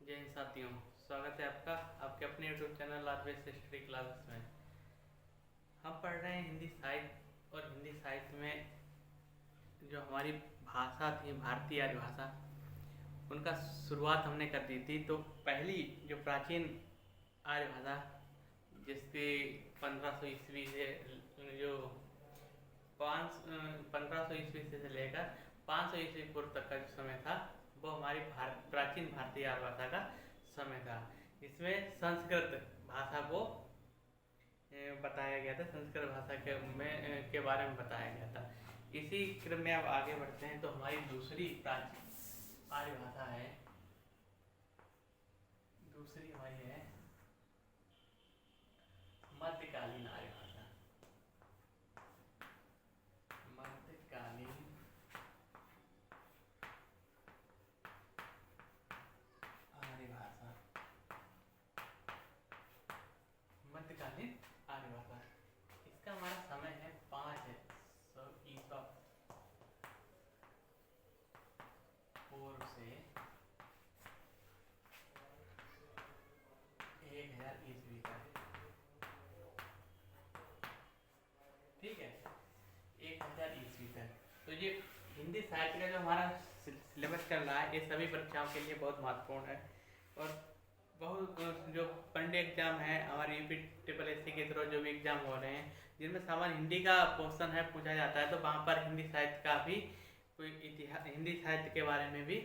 जय हिंद साथियों, स्वागत है आपका आपके अपने यूट्यूब चैनल लाजवेज स्टडी क्लासेस में। हम पढ़ रहे हैं हिंदी साहित्य, और हिंदी साहित्य में जो हमारी भाषा थी, भारतीय आर्य भाषा, उनका शुरुआत हमने कर दी थी। तो पहली जो प्राचीन आर्य भाषा, जिसके 1500 ईस्वी से जो 1500 ईस्वी से लेकर 500 ईस्वी पूर्व तक का जो समय था, वो हमारी प्राचीन भारतीय आर्य भाषा का समय था। इसमें संस्कृत भाषा को बताया गया था, संस्कृत भाषा के बारे में बताया गया था। इसी क्रम में अब आगे बढ़ते हैं। तो हमारी दूसरी प्राचीन आर्य भाषा है, दूसरी हमारी है मध्यकालीन आर्य भाषा। मध्यकालीन आर्य भाषा, मध्यकालीन आर्य भाषा। इसका हमारा समय है 500 ईसा पूर्व से 1000 ईस्वी तक। ठीक है, 1000 ईस्वी तक। तो ये हिंदी साहित्य का जो हमारा सिलेबस चल रहा है, ये सभी परीक्षाओं के लिए बहुत महत्वपूर्ण है। और बहुत जो पंडे एग्जाम है हमारे यूपी ट्रिपल एस सी के थ्रू जो भी एग्जाम हो रहे हैं, जिनमें सामान्य हिंदी का क्वेश्चन है पूछा जाता है, तो वहाँ पर हिंदी साहित्य का भी कोई इतिहास, हिंदी साहित्य के बारे में भी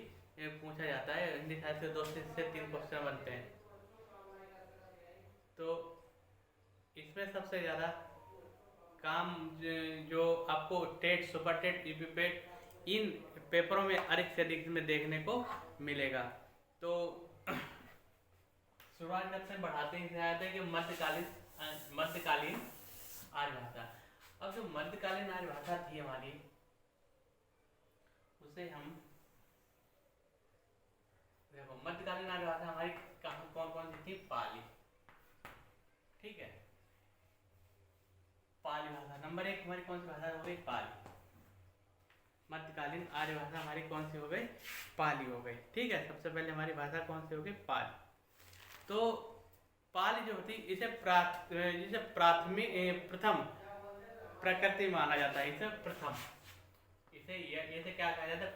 पूछा जाता है। हिंदी साहित्य से 2 से 3 क्वेश्चन बनते हैं। तो इसमें सबसे ज़्यादा काम जो आपको टेट, सुपर टेट, यूपी पेट, इन पेपरों में अधिक से अधिक में देखने को मिलेगा। तो शुरुआत जब से बढ़ाते ही आते हैं कि मध्यकालीन आर्य भाषा। अब जो मध्यकालीन आर्य भाषा थी हमारी, उसे हम देखो, मध्यकालीन आर्य भाषा हमारी कौन कौन सी थी? पाली। ठीक है, पाली भाषा नंबर 1 हमारी कौन सी भाषा हो गई? पाली। मध्यकालीन आर्य भाषा हमारी कौन सी हो गई? पाली हो गई। ठीक है, सबसे पहले हमारी भाषा कौन सी हो गई? पाली। तो पाली जो होती, इसे प्राथमिक प्रथम प्रकृति माना जाता है। इसे प्रथम, इसे क्या कहा जाता है?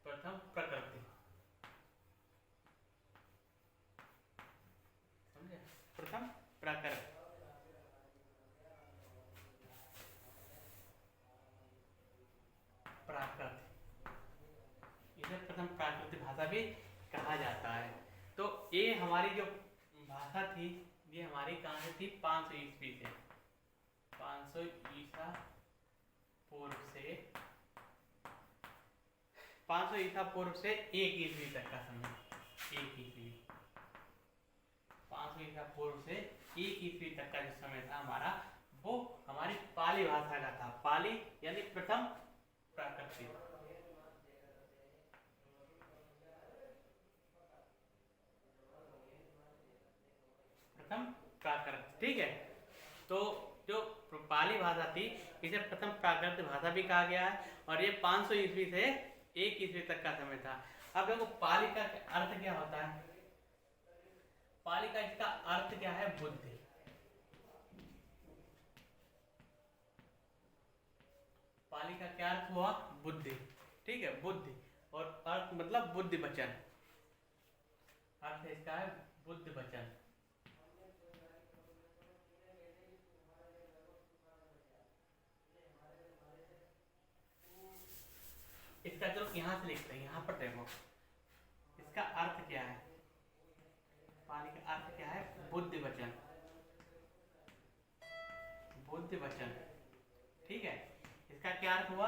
प्रथम प्रकृति। समझे? प्रथम प्रकृति, इसे प्रथम प्राकृतिक भाषा भी कहा जाता है। तो ये हमारी जो भाषा थी, ये हमारी कहाँ से थी? 500 ईस्वी से, 500 ईसा पूर्व से 500 ईसा पूर्व से 1 ईस्वी तक का समय। 1 ईस्वी, 500 ईसा पूर्व से 1 ईस्वी तक का जो समय था हमारा, वो हमारी पाली भाषा का था। पाली यानी प्रथम प्राकृतिक, प्रथम प्राकृत। ठीक है, तो जो पाली भाषा थी, इसे प्रथम प्राकृत भाषा भी कहा गया है। और ये 500 ईस्वी से 1 ईस्वी तक का समय था। अब देखो, पाली का अर्थ क्या होता है? पाली का इसका अर्थ क्या है? बुद्धि। पाली का क्या अर्थ हुआ? बुद्धि। ठीक है, बुद्धि। और अर्थ मतलब बुद्धि वचन, अर्थ इसका है बुद्धि वचन। इसका जो यहां से लिखते हैं, यहां पर देखो, इसका अर्थ क्या है? पाली का अर्थ क्या है? बुद्धि वचन, बुद्धि वचन। ठीक है, इसका क्या अर्थ हुआ?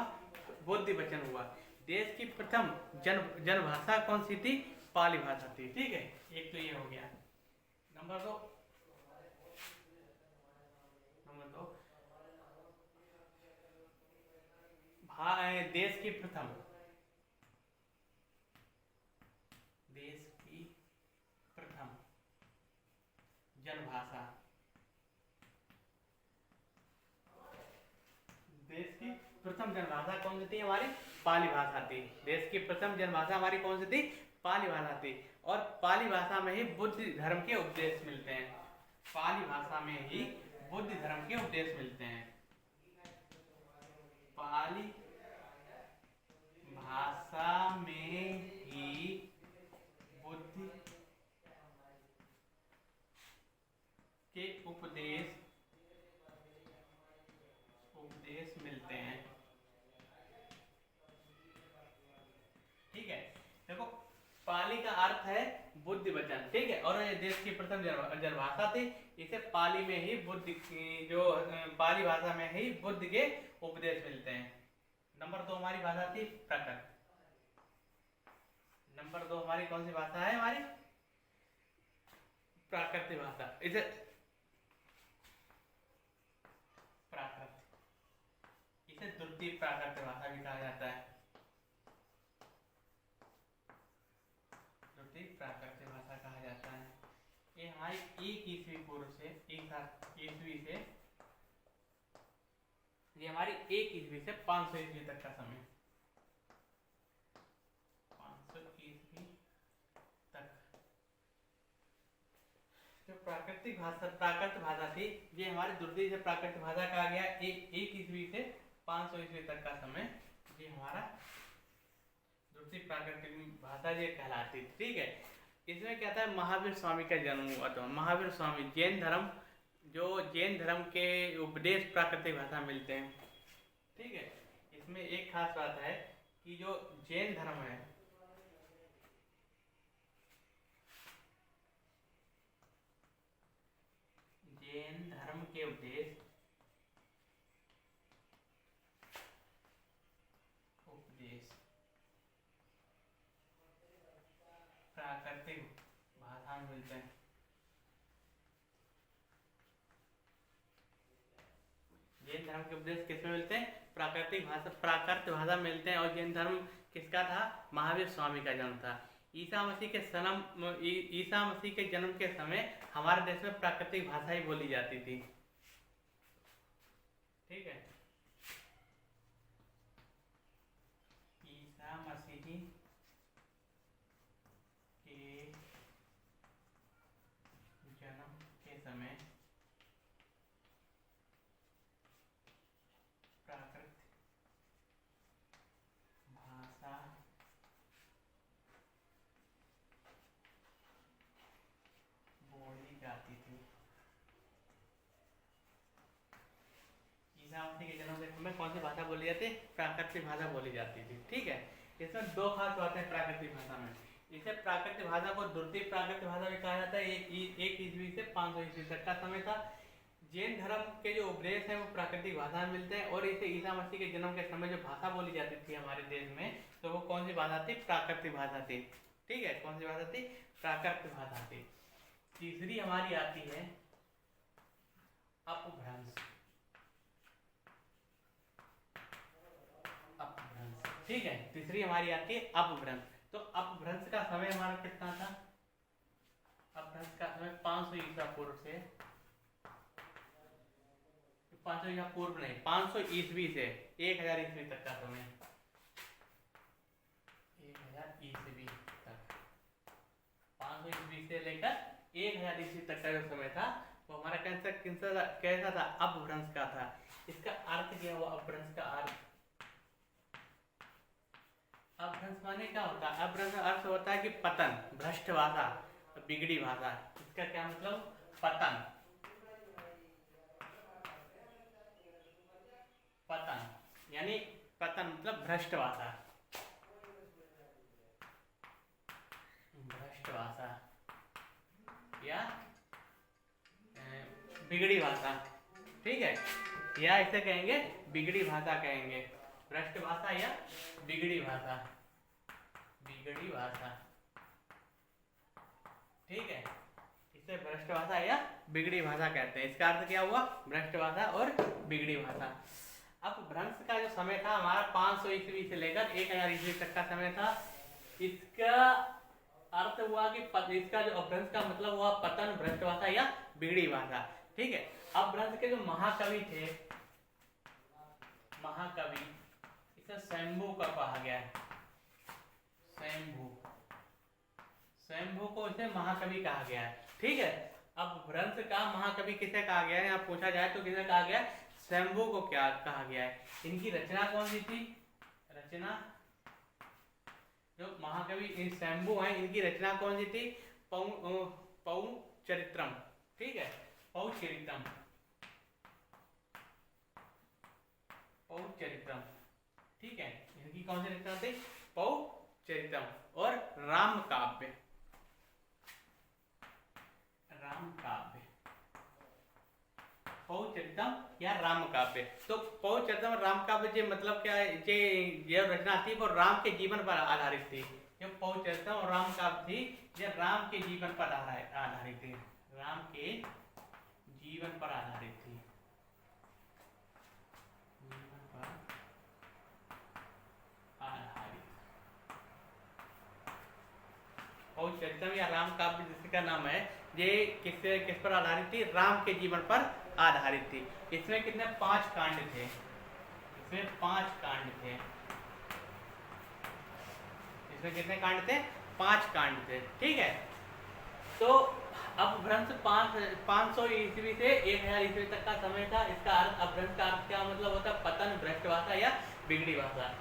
बुद्धि वचन हुआ। देश की प्रथम जनभाषा कौन सी थी? पाली भाषा थी। ठीक है, एक तो ये हो गया। नंबर 2, देश की प्रथम, देश की प्रथम जनभाषा, देश की प्रथम जनभाषा कौन सी थी हमारी? पाली भाषा थी। देश की प्रथम जनभाषा हमारी कौन सी थी? पाली भाषा थी। और पाली भाषा में ही बुद्ध धर्म के उपदेश मिलते हैं। पाली भाषा में ही बुद्ध धर्म के उपदेश मिलते हैं। पाली भाषा में ही बुद्ध के उपदेश मिलते हैं। ठीक है, देखो पाली का अर्थ है बुद्धि वचन, ठीक है, और ये देश की प्रथम जनभाषा थी। इसे पाली में ही बुद्ध की जो पाली भाषा में ही बुद्ध के उपदेश मिलते हैं। नंबर 2 हमारी भाषा थी प्राकृत। नंबर 2 हमारी कौन सी भाषा है? हमारी प्राकृतिक भाषा। इसे द्वितीय प्राकृतिक भाषा भी कहा जाता है। द्वितीय प्राकृतिक भाषा कहा जाता है। ये हमारी 1 ईस्वी पूर्व से 1 ईस्वी से ये हमारी 1 ईस्वी से 500 ईस्वी तक का समय, 500 ईस्वी तक जो प्राकृत भाषा थी, ये हमारी द्वितीय से प्राकृतिक भाषा कहा गया। 1 ईस्वी से 500 ईस्वी तक का समय ये हमारा द्वितीय प्राकृतिक भाषा ये कहलाती थी। ठीक है, इसमें क्या था? महावीर स्वामी का जन्म हुआ था। महावीर स्वामी जैन धर्म के उपदेश प्राकृतिक भाषा मिलते हैं। ठीक है, इसमें एक खास बात है कि जो जैन धर्म है, जैन धर्म के उपदेश प्राकृतिक भाषा में मिलते हैं। जैन धर्म के उपदेश किसमें मिलते हैं? प्राकृत भाषा मिलते हैं। और जैन धर्म किसका था? महावीर स्वामी का जन्म था। ईसा मसीह के जन्म के समय हमारे देश में प्राकृतिक भाषा ही बोली जाती थी। ठीक है, ईसा मसीह के जन्म के समय प्राकृत भाषा बोली जाती थी। ईसा मसीह के जन्म के समय कौन सी भाषा बोली जाती? प्राकृतिक भाषा बोली जाती थी। ठीक है, इसमें 2 खास बातें हैं प्राकृतिक भाषा में। इसे प्राकृतिक भाषा को द्वितीय प्राकृतिक भाषा भी कहा जाता है। 1 ईस्वी से 500 ईस्वी तक का समय था। जैन धर्म के जो उपदेश हैं वो प्राकृतिक भाषा में मिलते हैं। और इसे ईसा मसीह के जन्म के समय जो भाषा बोली जाती थी हमारे देश में, तो वो कौन सी भाषा थी? प्राकृतिक भाषा थी। ठीक है, कौन सी भाषा थी? प्राकृतिक भाषा थी। तीसरी हमारी आती है अपभ्रंश। ठीक है, तीसरी हमारी आती है अपभ्रंश। तो अपभ्रंश का समय हमारा कितना था? अपभ्रंश का समय 500 ईसा पूर्व से 500 ईसा पूर्व नहीं, 500 ईस्वी से 1000 ईस्वी तक का समय। 1000 ईस्वी तक, 500 ईस्वी से लेकर 1000 ईस्वी तक का जो समय था वो हमारा कैसा था? अपभ्रंश का था। इसका अर्थ क्या हुआ? अपभ्रंश का अर्थ, अपभ्रंश माने क्या होता है? अपभ्रंश का अर्थ होता है कि पतन, भ्रष्ट भाषा, बिगड़ी भाषा। इसका क्या मतलब? पतन। पतन यानी पतन मतलब भ्रष्ट भाषा, भ्रष्ट भाषा या बिगड़ी भाषा। ठीक है, या इसे कहेंगे बिगड़ी भाषा कहेंगे। भ्रष्ट भाषा या बिगड़ी भाषा, बिगड़ी भाषा। ठीक है, इसे भ्रष्ट भाषा या बिगड़ी भाषा कहते हैं। इसका अर्थ क्या हुआ? भ्रष्ट भाषा और बिगड़ी भाषा। अब भ्रंश का जो समय था हमारा 500 ईस्वी से लेकर 1000 ईस्वी तक का समय था। इसका अर्थ हुआ कि इसका जो अपभ्रंश का मतलब हुआ पतन, भ्रष्ट भाषा या बिगड़ी भाषा। ठीक है, अपभ्रंश के जो महाकवि थे, महाकवि इसे स्वयंभू का कहा गया है, स्वयंभू, स्वयंभू को इसे महाकवि कहा गया है। ठीक है, अब भ्रंश का महाकवि किसे कहा गया है, यहाँ पूछा जाए तो किसे कहा गया है, स्वयंभू को क्या कहा गया है। इनकी रचना कौन सी थी, रचना, जो महाकवि स्वयंभू हैं इनकी रचना कौन सी थी, पौ चरित्रम। ठीक है, पौ चरित्रम, पौ चरित्रम। ठीक है, इनकी कौन सी रचना थी, पौ चरित्रम और राम काव्य, राम काव्य, पौ चरितम या राम काव्य। तो पौ चरितम और राम काव्य जे मतलब क्या है, ये रचना थी वो राम के जीवन पर आधारित थी। जो पौ चरितम और राम काव्य थी ये राम के जीवन पर आधारित थी, राम के जीवन पर आधारित थी, जीवन पर आधारित। पौ चरितम या राम काव्य जिसका नाम है, ये किस पर आधारित थी, राम के जीवन पर आधारित थी। इसमें कितने 5 कांड थे, इसमें 5 कांड थे, इसमें कितने कांड थे, 5 कांड थे। ठीक है, तो अपभ्रंश 500 ईस्वी से 1000 ईस्वी तक का समय था। इसका अर्थ, अपभ्रंश का अर्थ क्या मतलब होता है, पतन, भ्रष्ट भाषा या बिगड़ी भाषा।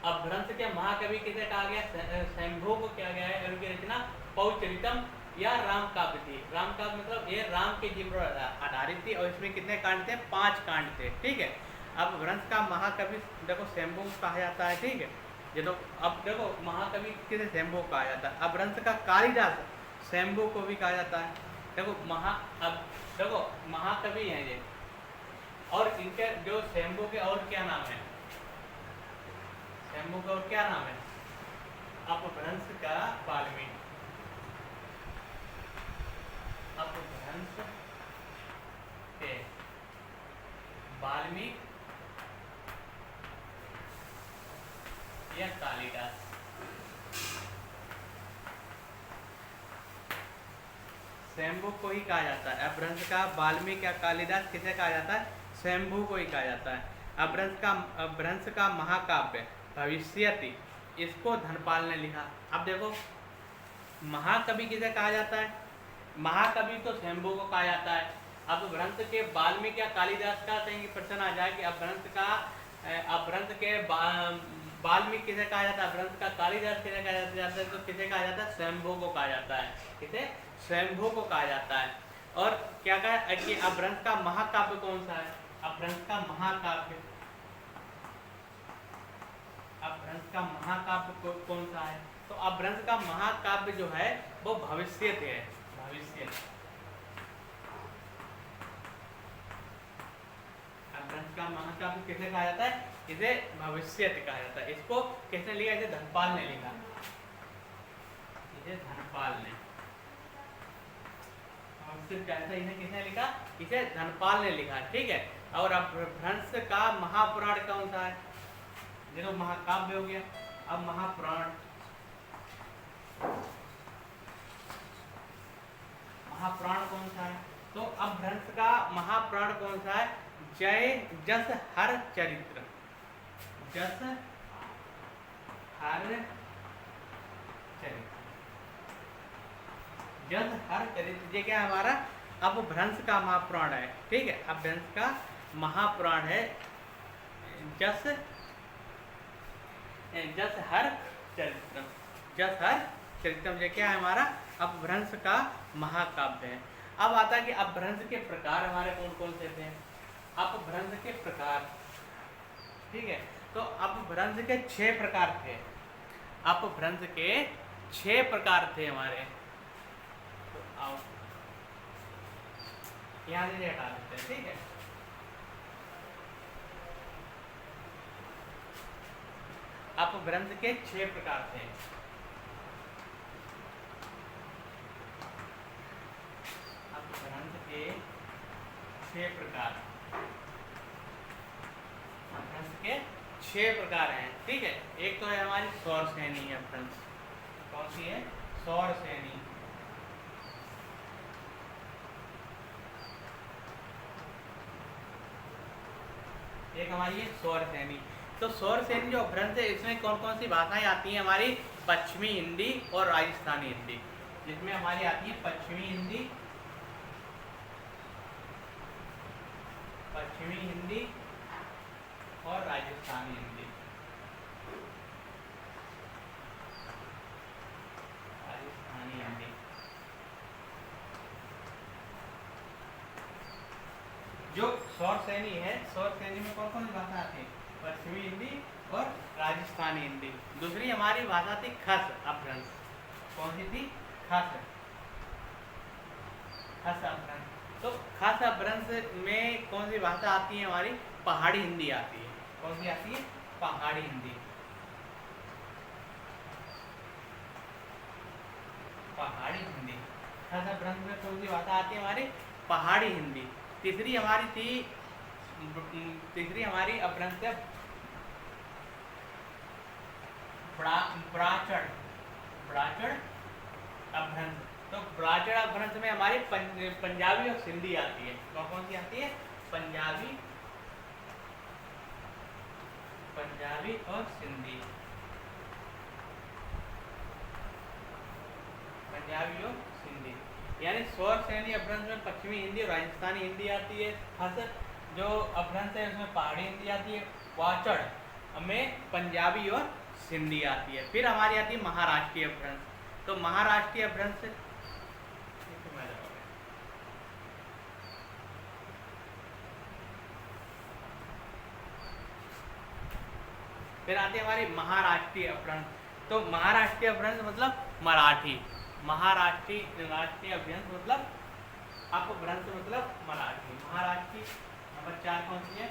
अपभ्रंश के महाकवि किसे कहा गया, स्वयंभू को किया गया है। उनकी रचना पौ चरितम या राम काव्य थी। राम काव्य मतलब ये राम के जीवन पर आधारित थी और इसमें कितने कांड थे, 5 कांड थे। ठीक है, अब अपभ्रंश का महाकवि देखो स्वयंभू कहा जाता है। ठीक है, ये तो अब देखो महाकवि किसे, स्वयंभू कहा जाता है। अपभ्रंश का कालिदास स्वयंभू को भी कहा जाता है। देखो अब देखो महाकवि हैं ये, और इनके जो स्वयंभू के और क्या नाम है, स्वयंभू का और क्या नाम है, अपभ्रंश का वाल्मीकि, अपभ्रंश के वाल्मीकि या कालिदास। स्वयंभू को ही कहा जाता है। अपभ्रंश का वाल्मीकि या कालिदास किसे कहा जाता है, स्वयंभू को ही कहा जाता है। अपभ्रंश का महाकाव्य भविष्यति, इसको धनपाल ने लिखा। अब देखो महाकवि किसे कहा जाता है, महाकवि तो स्वयंभू को कहा जाता है। अब अपभ्रंश के वाल्मीकि या कालिदास का कहीं प्रश्न आ जाए कि अपभ्रंश के वाल्मीकि किसे कहा जाता है, अपभ्रंश का कालिदास किसे कहा जाता है, तो किसे कहा जाता है, स्वयंभू को कहा जाता है। किसे, स्वयंभू को कहा जाता है। और क्या कहा कि अपभ्रंश का महाकाव्य कौन सा है, अपभ्रंश का महाकाव्य, अपभ्रंश का महाकाव्य कौन सा है, तो अपभ्रंश का महाकाव्य जो है वो भविष्यत है, भविष्यत। अपभ्रंश का महाकाव्य किसे कहा जाता है, इसे भविष्यत कहा जाता है। इसको किसने लिखा, इसे धनपाल ने लिखा, इसे धनपाल ने, इसे किसने लिखा, इसे धनपाल ने लिखा। ठीक है, और अपभ्रंश का महापुराण कौन सा है, देखो महाकाव्य हो गया, अब महापुराण, महापुराण कौन सा है, तो अपभ्रंश का महापुराण कौन सा है, जस हर चरित्र, जस हर चरित्र, जस हर चरित्र, ये क्या है हमारा अपभ्रंश का महापुराण है। ठीक है, अपभ्रंश का महापुराण है जस हर चरित्रम, जस हर चरित्रम, ये क्या है हमारा अपभ्रंश का महाकाव्य है। अब आता है कि अपभ्रंश के प्रकार हमारे कौन कौन से थे, अपभ्रंश के प्रकार। ठीक है, तो अपभ्रंश के 6 प्रकार थे, अपभ्रंश के 6 प्रकार थे हमारे। तो आओ यहाँ से हटा देते हैं। ठीक है, अपभ्रंश के 6 प्रकार थे। अपभ्रंश के 6 प्रकार, अपभ्रंश के 6 प्रकार हैं। ठीक है, एक तो है हमारी सौर श्रेणी अपभ्रंश, कौन सी है, सौर श्रेणी। एक हमारी है सौर श्रेणी, तो शौरसेनी जो अपभ्रंश है इसमें कौन कौन सी भाषाएं आती हैं हमारी? पश्चिमी हिंदी और राजस्थानी हिंदी, जिसमें हमारी आती है पश्चिमी हिंदी, पश्चिमी हिंदी और राजस्थानी हिंदी। राजस्थानी हिंदी जो शौरसेनी है, शौरसेनी में कौन कौन सी भाषा आती है? पश्चिमी हिंदी और राजस्थानी हिंदी। दूसरी हमारी भाषा थी खस अपभ्रंश। कौन सी थी? खस, खस अपभ्रंश। तो खस अपभ्रंश में कौन सी भाषा आती है हमारी? पहाड़ी हिंदी आती है। कौन सी आती है? पहाड़ी हिंदी, पहाड़ी हिंदी। खस अपभ्रंश में कौन सी भाषा आती है हमारी? पहाड़ी हिंदी। तीसरी हमारी थी, तीसरी हमारी अपभ्रंश है ब्राचड़, ब्राचड़ अपभ्रंश। तो ब्राचड़ अपभ्रंश में हमारी पंजाबी और सिंधी आती है। कौन कौन सी आती है? पंजाबी, पंजाबी और सिंधी, पंजाबी और सिंधी। यानी शौरसेनी अपभ्रंश में पश्चिमी हिंदी और राजस्थानी हिंदी आती है। खस जो अपभ्रंश है उसमें पहाड़ी हिंदी आती है। वाचड़ में पंजाबी और सिंधी आती है। फिर हमारी आती है महाराष्ट्रीय अपभ्रंश। तो महाराष्ट्रीय अपभ्रंश फिर आती है हमारी महाराष्ट्रीय अपभ्रंश। तो महाराष्ट्रीय अपभ्रंश मतलब मराठी, महाराष्ट्रीय राष्ट्रीय अपभ्रंश मतलब अपभ्रंश मतलब मराठी। महाराष्ट्रीय नंबर 4 कौन सी है?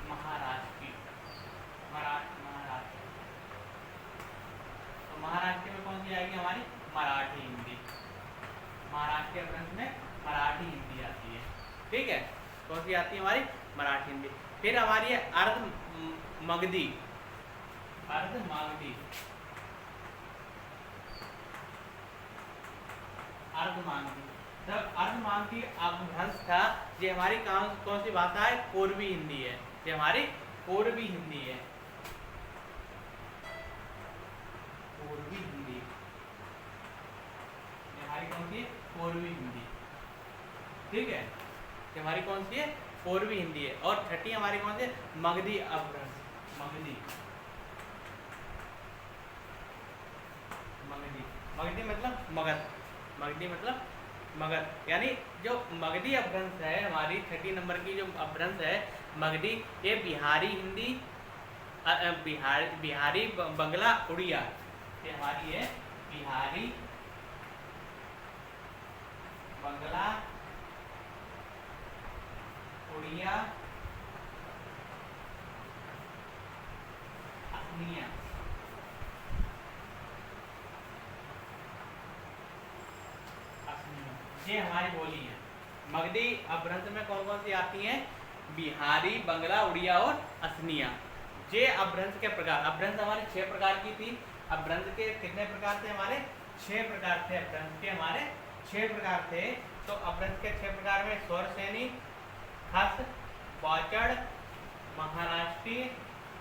महाराष्ट्रीय, महाराष्ट्र। तो महाराष्ट्र में कौन सी आएगी हमारी? मराठी हिंदी। महाराष्ट्र अपभ्रंश में मराठी हिंदी आती है। ठीक है, कौन सी आती है हमारी? मराठी हिंदी। फिर हमारी है अर्ध मगधी, अर्ध मागधी, अर्धमागधी। जब अर्धमागधी अपभ्रंश था, ये हमारी कौन सी भाषा है? पूर्वी हिंदी है। ये हमारी पूर्वी हिंदी है, पूर्वी हिंदी। ये हमारी कौन सी है? पूर्वी हिंदी। ठीक है, ये हमारी कौन सी है? पूर्वी हिंदी है। और छठी हमारी कौन सी है? मगधी अपभ्रंश, मगधी, मगधी। मगधी मतलब मगध, मगधी मतलब मगध। यानी जो मगधी अपभ्रंश है हमारी छठी नंबर की जो अपभ्रंश है मगधी, ये बिहारी हिंदी, बिहारी बंगला उड़िया, ये हमारी है बिहारी बंगला उड़िया असमिया, ये हमारी बोली है। मगधी अपभ्रंश में कौन कौन सी आती हैं? बिहारी, बंगला, उड़िया और असमिया। ये अपभ्रंश के प्रकार, अपभ्रंश हमारे 6 प्रकार की थी। अपभ्रंश के कितने प्रकार थे हमारे? 6 प्रकार थे। अपभ्रंश के हमारे 6 प्रकार थे। तो अपभ्रंश के 6 प्रकार में शौरसेनी, खस, वाचड़, महाराष्ट्रीय,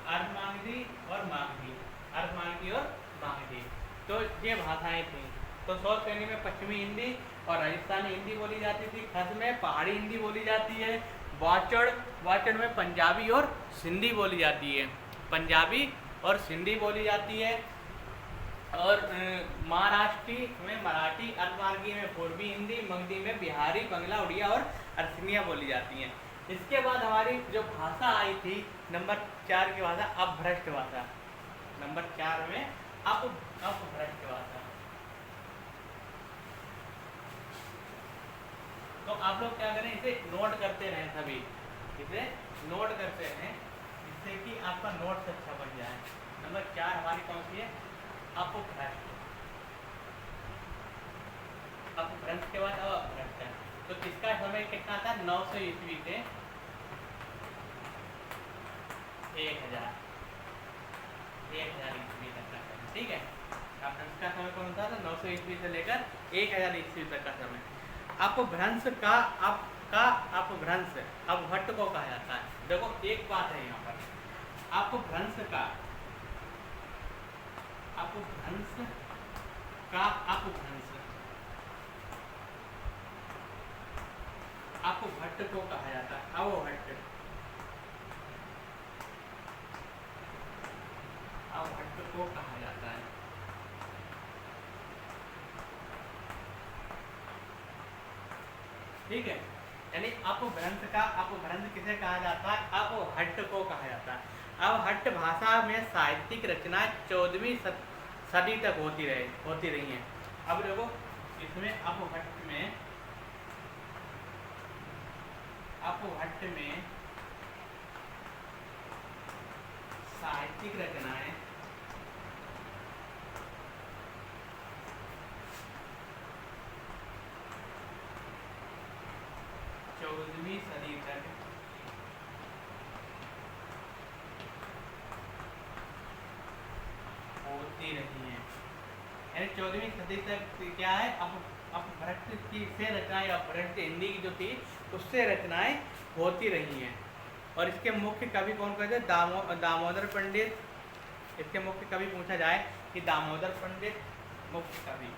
अर्धमागधी और मागधी, अर्धमागधी और मागधी। तो ये भाषाएं थी। तो शौरसेनी में पश्चिमी हिंदी और राजस्थानी हिंदी बोली जाती थी। खस में पहाड़ी हिंदी बोली जाती है। वाचड़, वाचड़ में पंजाबी और सिंधी बोली जाती है, पंजाबी और सिंधी बोली जाती है। और महाराष्ट्री में मराठी, अर्धमागधी में पूर्वी हिंदी, मगधी में बिहारी, बंगला, उड़िया और असमिया बोली जाती हैं। इसके बाद हमारी जो भाषा आई थी नंबर 4 की भाषा अपभ्रष्ट भाषा, नंबर 4 में अपभ्रष्ट भाषा। तो आप लोग क्या करें, इसे नोट करते रहें, सभी इसे नोट करते रहें जिससे कि आपका नोट्स अच्छा बन जाए। नंबर 4 हमारी कौन सी है? अपभ्रष्ट। अपभ्रष्ट के बाद अपभ्रष्ट है। तो इसका समय कितना था? 900 ईस्वी से 1000 ईस्वी तक का समय। ठीक है, अपभ्रंश का समय कौन सा था? 900 ईस्वी से लेकर 1000 ईस्वी तक का समय। अपभ्रंश का अपभ्रंश अपभट्ट को कहा जाता है। देखो एक बात है यहाँ पर, अपभ्रंश का अपभ्रंश अपभट्ट को कहा जाता है। अपभट्ट को कहा जाता है। ठीक है, यानी अपभ्रंश किसे कहा जाता है? अपभट्ट को कहा जाता है। अपभट्ट भाषा में साहित्यिक रचना 14वीं सदी तक होती रही हैं। अब देखो इसमें अपभट्ट में साहित्यिक रचनाएं 14वीं सदी तक होती रही है। यानी 14वीं सदी तक क्या है? अपभ्रंश की से रचनाएं, अपभ्रंश हिंदी की जो थी उससे रचनाएं होती रही हैं। और इसके मुख्य कवि कौन कहते हैं? दामोदर पंडित। इसके मुख्य कवि पूछा जाए कि दामोदर पंडित मुख्य कवि।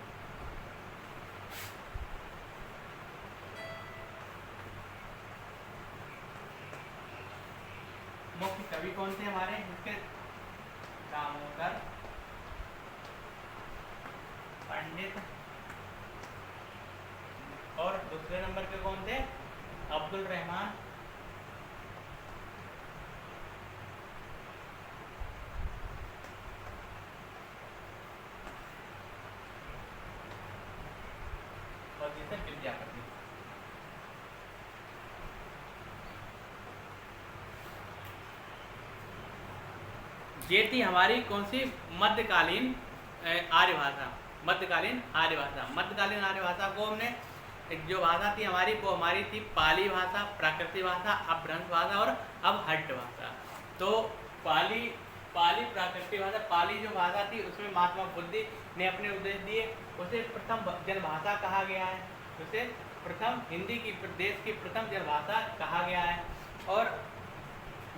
मुख्य कवि कौन थे हमारे? इसके दामोदर पंडित। और दूसरे नंबर पे कौन थे? अब्दुल रहमान। और तीसरे विद्यापति। ये थी हमारी कौन सी? मध्यकालीन आर्य भाषा। मध्यकालीन आर्य भाषा को हमने जो भाषा थी हमारी वो हमारी थी पाली भाषा, प्राकृतिक भाषा, अपभ्रंश भाषा और अपभट्ट भाषा। तो पाली प्राकृतिक भाषा, पाली जो भाषा थी उसमें महात्मा बुद्ध ने अपने उपदेश दिए। उसे प्रथम जनभाषा कहा गया है। उसे प्रथम हिंदी की देश की प्रथम जनभाषा कहा गया है। और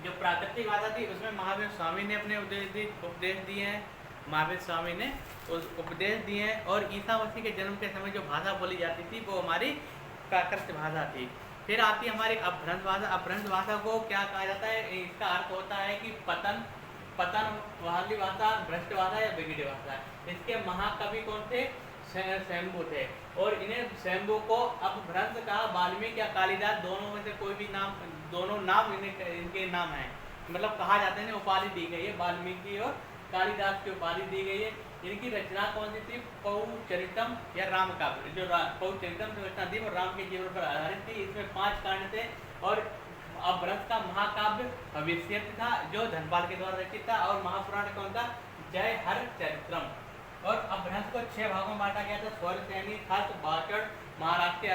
जो प्राकृतिक भाषा थी उसमें महावीर स्वामी ने अपने उपदेश दिए हैं। महावीर स्वामी ने उपदेश दिए हैं। और ईसा मसीह के जन्म के समय जो भाषा बोली जाती थी वो हमारी प्राकृत भाषा थी। फिर आती है हमारी अपभ्रंश भाषा। अपभ्रंश भाषा को क्या कहा जाता है? इसका अर्थ होता है कि पतन वाली भाषा, भ्रष्ट भाषा या बिगड़ी भाषा। इसके महाकवि कौन थे? शंभु थे। और इन्हें शंभु को अपभ्रंश कहा। वाल्मीकि या कालिदास दोनों में से कोई भी नाम, दोनों नाम इनके नाम हैं, मतलब कहा जाता है, उपाधि दी गई है। वाल्मीकि और कालिदास की उपाधि दी गई है। इनकी रचना कौन सी थी? पौचरितम या राम काव्य। जो पौचरितम की रचना थी वो राम के जीवन पर आधारित थी। इसमें 5 कांड थे। और अपभ्रंश का महाकाव्य भविष्य था जो धनपाल के द्वारा रचित था। और महापुराण कौन था? जय हर चरित्रम। और अपभ्रंश को 6 भागों में बांटा गया था। स्वर सैनी, खस, बाचड़, महाराष्ट्र,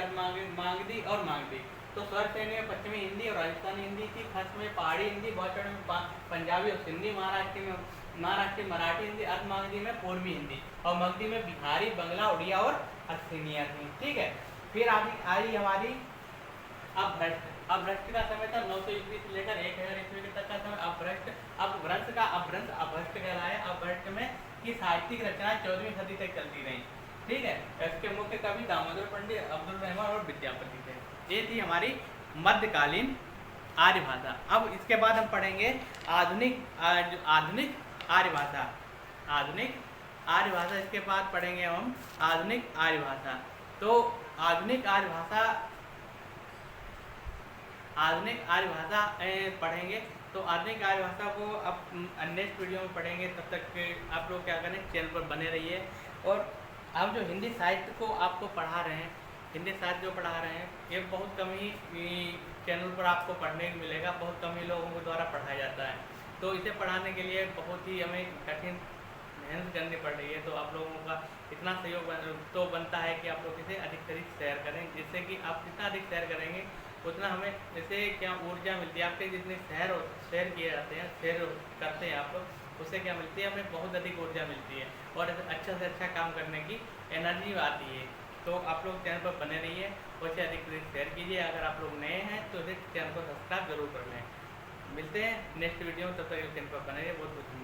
मागधी और मागधी। तो स्वर सैनी में पश्चिमी हिंदी और राजस्थानी हिंदी थी। खस में पहाड़ी हिंदी, बाचड़ में पंजाबी और सिंधी, महाराष्ट्री मराठी हिंदी, अर्ध मागधी में पूर्वी हिंदी और मगधी में बिहारी, बंगला, उड़िया और अस्सीनिया थी। ठीक है। फिर आई हमारी अपभ्रष्ट। अपभ्रष्ट का समय था 900 ईस्वी से लेकर 1000 ईस्वी तक का समय। अपभ्रंश का अपभ्रष्ट कहलाया। अपभ्रष्ट में की साहित्यिक रचना 14वीं सदी तक चलती रही। ठीक है। इसके मुख्य कवि दामोदर पंडित, अब्दुल रहमान और विद्यापति थे। ये थी हमारी मध्यकालीन आर्य भाषा। अब इसके बाद हम पढ़ेंगे आधुनिक आर्य भाषा। आधुनिक आर्य भाषा इसके बाद पढ़ेंगे हम आधुनिक आर्य भाषा। तो आधुनिक आर्य भाषा पढ़ेंगे। तो आधुनिक आर्य भाषा को अब नेक्स्ट वीडियो में पढ़ेंगे। तब तक आप लोग क्या करें, चैनल पर बने रहिए। और हम जो हिंदी साहित्य को आपको पढ़ा रहे हैं, ये बहुत कम ही चैनल पर आपको पढ़ने को मिलेगा। बहुत कम ही लोगों के द्वारा पढ़ाया जाता है। तो इसे पढ़ाने के लिए बहुत ही हमें कठिन मेहनत करनी पड़ रही है। तो आप लोगों का इतना सहयोग तो बनता है कि आप लोग इसे अधिक से अधिक शेयर करें, जिससे कि आप जितना अधिक शेयर करेंगे उतना हमें जैसे क्या ऊर्जा मिलती है। आपके जितने शेयर किए जाते हैं, शेयर करते हैं आप लोग, उससे क्या मिलती है? हमें बहुत अधिक ऊर्जा मिलती है और अच्छा से अच्छा काम करने की एनर्जी आती है। तो आप लोग चैनल पर बने रहिए और इसे अधिक से अधिक शेयर कीजिए। अगर आप लोग नए हैं तो इसे चैनल को सब्सक्राइब जरूर कर लें। मिलते हैं नेक्स्ट वीडियो में, तब तक चैनल पर बने रहिए। बहुत बहुत धन्यवाद।